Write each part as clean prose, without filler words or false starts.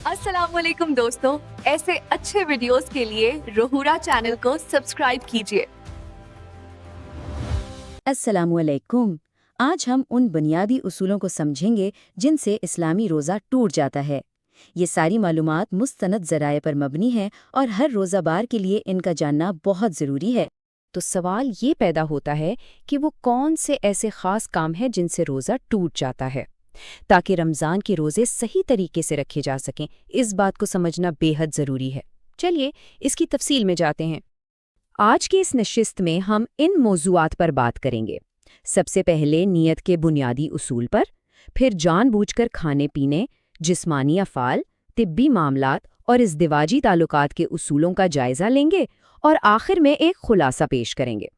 अस्सलाम वालेकुम दोस्तों, ऐसे अच्छे वीडियोस के लिए रोहूरा चैनल को सब्सक्राइब कीजिए। अस्सलामुअलैकुम। आज हम उन बुनियादी उसूलों को समझेंगे जिनसे इस्लामी रोज़ा टूट जाता है। ये सारी मालूमात मुस्तनद ज़राए पर मबनी है और हर रोज़ाबार के लिए इनका जानना बहुत ज़रूरी है। तो सवाल ये पैदा होता है कि वो कौन से ऐसे ख़ास काम हैं जिनसे रोज़ा टूट जाता है, ताकि रमज़ान के रोज़े सही तरीके से रखे जा सकें। इस बात को समझना बेहद ज़रूरी है। चलिए इसकी तफसील में जाते हैं। आज की इस नशिस्त में हम इन मौज़ूआत पर बात करेंगे। सबसे पहले नियत के बुनियादी उसूल पर, फिर जानबूझकर खाने पीने, जिस्मानी अफ़ाल, तिब्बी मामलात और इज़दिवाजी ताल्लुकात के उसूलों का जायज़ा लेंगे और आखिर में एक खुलासा पेश करेंगे।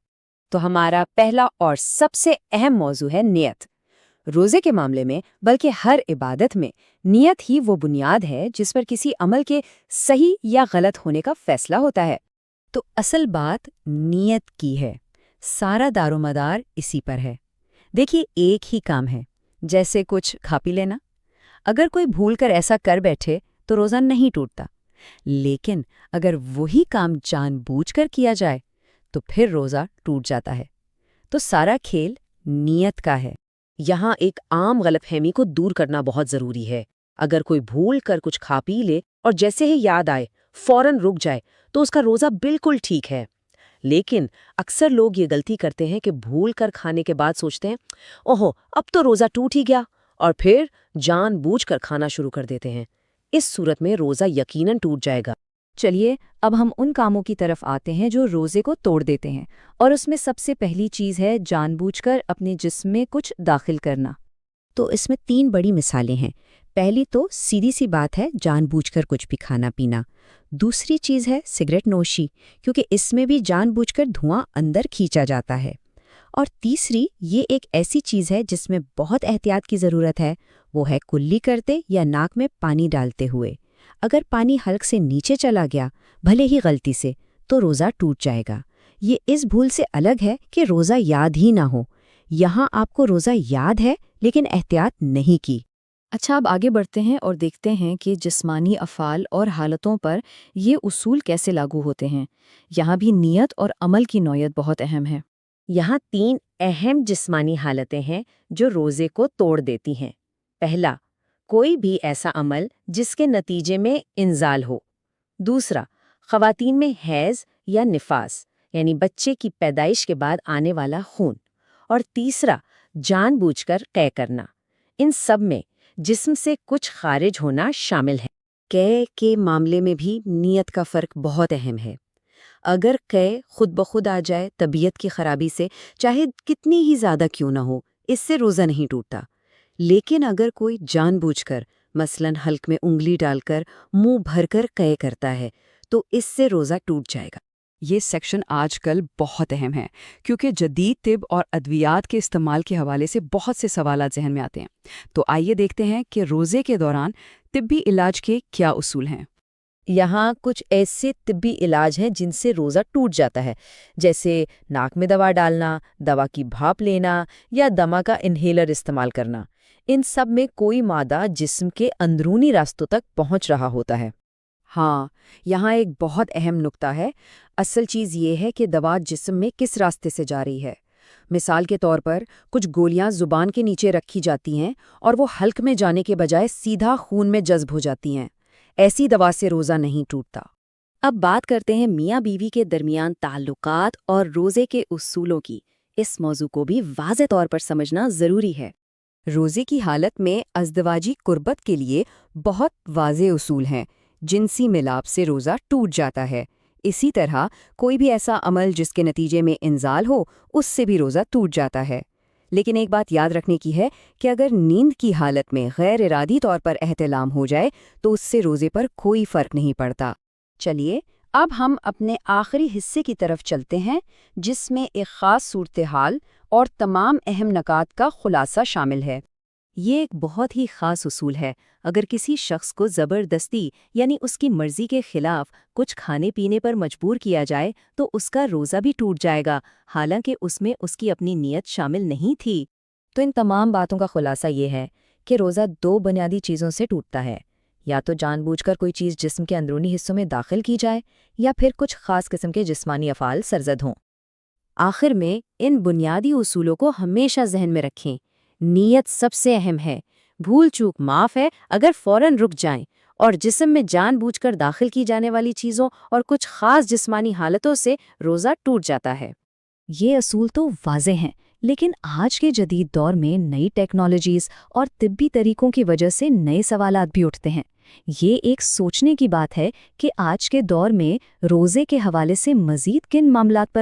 तो हमारा पहला और सबसे अहम मौजू है नियत। रोज़े के मामले में, बल्कि हर इबादत में, नियत ही वो बुनियाद है जिस पर किसी अमल के सही या गलत होने का फैसला होता है। तो असल बात नियत की है, सारा दारोमदार इसी पर है। देखिए, एक ही काम है, जैसे कुछ खा पी लेना। अगर कोई भूलकर ऐसा कर बैठे तो रोज़ा नहीं टूटता, लेकिन अगर वही काम जानबूझकर किया जाए तो फिर रोज़ा टूट जाता है। तो सारा खेल नियत का है। यहाँ एक आम गलतफहमी को दूर करना बहुत जरूरी है। अगर कोई भूल कर कुछ खा पी ले और जैसे ही याद आए फौरन रुक जाए तो उसका रोज़ा बिल्कुल ठीक है। लेकिन अक्सर लोग ये गलती करते हैं कि भूल कर खाने के बाद सोचते हैं, ओहो अब तो रोज़ा टूट ही गया, और फिर जानबूझकर खाना शुरू कर देते हैं। इस सूरत में रोज़ा यकीनन टूट जाएगा। चलिए अब हम उन कामों की तरफ आते हैं जो रोज़े को तोड़ देते हैं, और उसमें सबसे पहली चीज़ है जानबूझकर अपने जिस्म में कुछ दाखिल करना। तो इसमें 3 बड़ी मिसालें हैं। पहली तो सीधी सी बात है, जानबूझकर कुछ भी खाना पीना। दूसरी चीज़ है सिगरेट नोशी, क्योंकि इसमें भी जानबूझकर धुआं अंदर खींचा जाता है। और तीसरी ये एक ऐसी चीज़ है जिसमें बहुत एहतियात की ज़रूरत है, वो है कुल्ली करते या नाक में पानी डालते हुए। अगर पानी हल्क से नीचे चला गया, भले ही गलती से, तो रोज़ा टूट जाएगा। ये इस भूल से अलग है कि रोज़ा याद ही ना हो। यहाँ आपको रोज़ा याद है लेकिन एहतियात नहीं की। अच्छा, अब आगे बढ़ते हैं और देखते हैं कि जिस्मानी अफ़ाल और हालतों पर ये उसूल कैसे लागू होते हैं। यहाँ भी नियत और अमल की नौयत बहुत अहम है। यहाँ 3 अहम जिस्मानी हालतें हैं जो रोज़े को तोड़ देती हैं। पहला, कोई भी ऐसा अमल जिसके नतीजे में इंजाल हो। दूसरा, ख़वातीन में हैज़ या निफास, यानी बच्चे की पैदाइश के बाद आने वाला खून। और तीसरा, जानबूझकर क़ै करना। इन सब में जिस्म से कुछ खारिज होना शामिल है। क़ै के मामले में भी नियत का फ़र्क बहुत अहम है। अगर क़ै खुद ब खुद आ जाए तबीयत की खराबी से, चाहे कितनी ही ज़्यादा क्यों ना हो, इससे रोज़ा नहीं टूटता। लेकिन अगर कोई जानबूझकर, मसलन हल्क में उंगली डालकर मुंह भरकर क़ै करता है, तो इससे रोज़ा टूट जाएगा। ये सेक्शन आजकल बहुत अहम है, क्योंकि जदीद तिब और अद्वियात के इस्तेमाल के हवाले से बहुत से सवालात जहन में आते हैं। तो आइए देखते हैं कि रोज़े के दौरान तिब्बी इलाज के क्या उसूल हैं। यहाँ कुछ ऐसे तिब्बी इलाज हैं जिनसे रोज़ा टूट जाता है, जैसे नाक में दवा डालना, दवा की भाप लेना या दमा का इन्हेलर इस्तेमाल करना। इन सब में कोई मादा जिस्म के अंदरूनी रास्तों तक पहुँच रहा होता है। हाँ, यहाँ एक बहुत अहम नुक्ता है। असल चीज़ ये है कि दवा जिस्म में किस रास्ते से जा रही है। मिसाल के तौर पर कुछ गोलियां ज़ुबान के नीचे रखी जाती हैं और वो हल्क में जाने के बजाय सीधा खून में जज्ब हो जाती हैं। ऐसी दवा से रोज़ा नहीं टूटता। अब बात करते हैं मियाँ बीवी के दरमियान ताल्लुकात और रोज़े के उसूलों की। इस मौजू को भी वाज़े तौर पर समझना ज़रूरी है। रोज़े की हालत में अज़दवाजी कुर्बत के लिए बहुत वाज़े उसूल हैं। जिनसी मिलाप से रोज़ा टूट जाता है। इसी तरह कोई भी ऐसा अमल जिसके नतीजे में इंजाल हो, उससे भी रोज़ा टूट जाता है। लेकिन एक बात याद रखने की है कि अगर नींद की हालत में गैर इरादी तौर पर एहतिलाम हो जाए तो उससे रोज़े पर कोई फ़र्क नहीं पड़ता। चलिए अब हम अपने आखिरी हिस्से की तरफ चलते हैं, जिसमें एक ख़ास सूरत हाल और तमाम अहम नकात का खुलासा शामिल है। ये एक बहुत ही ख़ास उसूल है। अगर किसी शख्स को ज़बरदस्ती यानी उसकी मर्ज़ी के ख़िलाफ़ कुछ खाने पीने पर मजबूर किया जाए तो उसका रोज़ा भी टूट जाएगा, हालांकि उसमें उसकी अपनी नीयत शामिल नहीं थी। तो इन तमाम बातों का खुलासा ये है कि रोज़ा 2 बुनियादी चीज़ों से टूटता है। یا تو جان بوجھ کر کوئی چیز جسم کے اندرونی حصوں میں داخل کی جائے یا پھر کچھ خاص قسم کے جسمانی افعال سرزد ہوں۔ آخر میں ان بنیادی اصولوں کو ہمیشہ ذہن میں رکھیں۔ نیت سب سے اہم ہے۔ بھول چوک معاف ہے اگر فوراً رک جائیں، اور جسم میں جان بوجھ کر داخل کی جانے والی چیزوں اور کچھ خاص جسمانی حالتوں سے روزہ ٹوٹ جاتا ہے۔ یہ اصول تو واضح ہیں، لیکن آج کے جدید دور میں نئی ٹیکنالوجیز اور طبی طریقوں کی وجہ سے نئے سوالات بھی اٹھتے ہیں۔ یہ ایک سوچنے کی بات ہے کہ آج کے دور میں روزے کے حوالے سے مزید کن معاملات پر